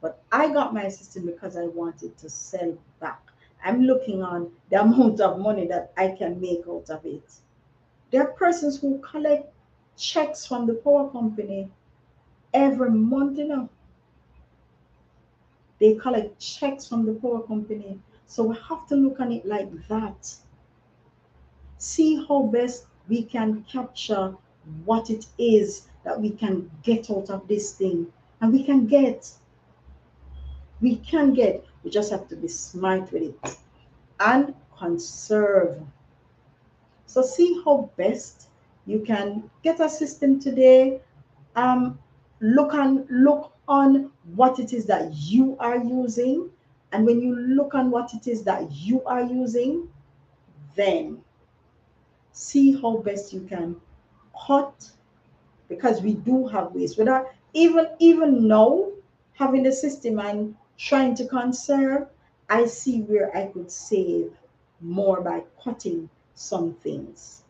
But I got my system because I wanted to sell back. I'm looking on the amount of money that I can make out of it. There are persons who collect checks from the power company every month, They collect checks from the power company. So we have to look on it like that. See how best we can capture what it is that we can get out of this thing. And we can get. We just have to be smart with it and conserve. So see how best you can get a system today. Um, look on what it is that you are using, and when you look on what it is that you are using, then see how best you can cut, because we do have ways. Without even now having the system and trying to conserve, I see where I could save more by cutting some things.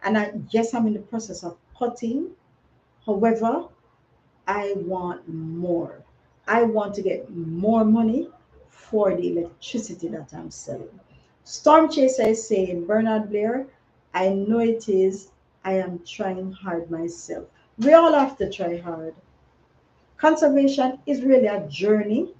And yes, I'm in the process of cutting. However, I want more. I want to get more money for the electricity that I'm selling. Storm Chaser is saying, Bernard Blair, I know it is. I am trying hard myself. We all have to try hard. Conservation is really a journey,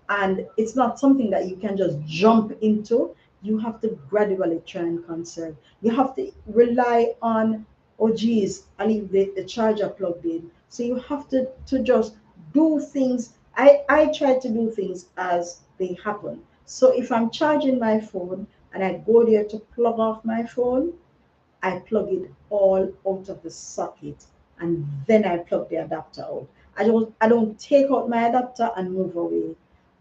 and it's not something that you can just jump into. You have to gradually try and conserve. You have to rely on, oh geez, I leave the charger plugged in. So you have to just do things. I try to do things as they happen. So if I'm charging my phone and I go there to plug off my phone, I plug it all out of the socket, and then I plug the adapter out. I don't take out my adapter and move away.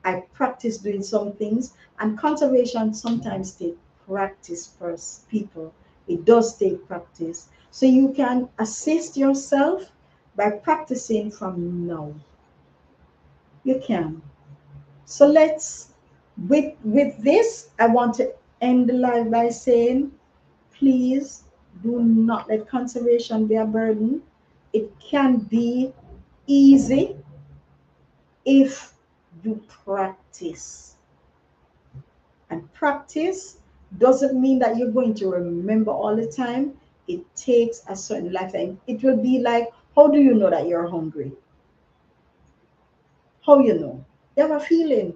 I practice doing some things, and conservation sometimes take practice first, people. It does take practice. So you can assist yourself by practicing from now. You can. So with this, I want to end the live by saying, please do not let conservation be a burden. It can be easy if you practice. And practice doesn't mean that you're going to remember all the time. It takes a certain lifetime. It will be like, how do you know that you're hungry? How you know? You have a feeling.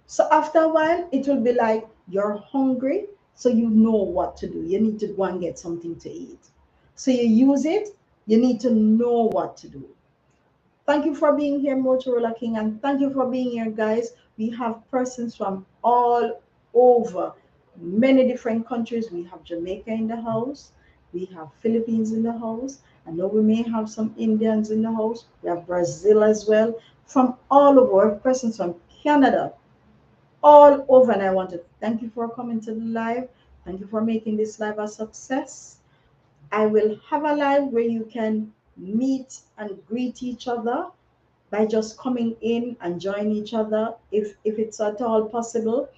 So after a while, it will be like, you're hungry, so you know what to do. You need to go and get something to eat. So you use it, you need to know what to do. Thank you for being here, Motorola King, and thank you for being here, guys. We have persons from all over, many different countries. We have Jamaica in the house, we have Philippines in the house. I know we may have some Indians in the house. We have Brazil as well. From all over, we have persons from Canada, all over. And I want to thank you for coming to the live. Thank you for making this live a success. I will have a live where you can meet and greet each other by just coming in and join each other if it's at all possible,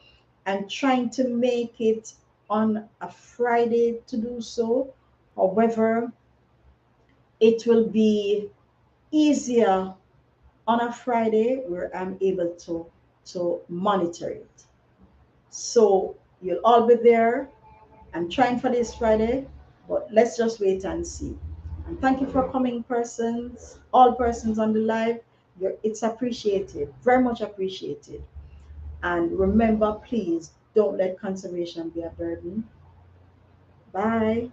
and trying to make it on a Friday to do so. However, it will be easier on a Friday where I'm able to monitor it. So you'll all be there. I'm trying for this Friday, but let's just wait and see. And thank you for coming, persons, all persons on the live. It's appreciated, very much appreciated. And remember, please don't let conservation be a burden. Bye.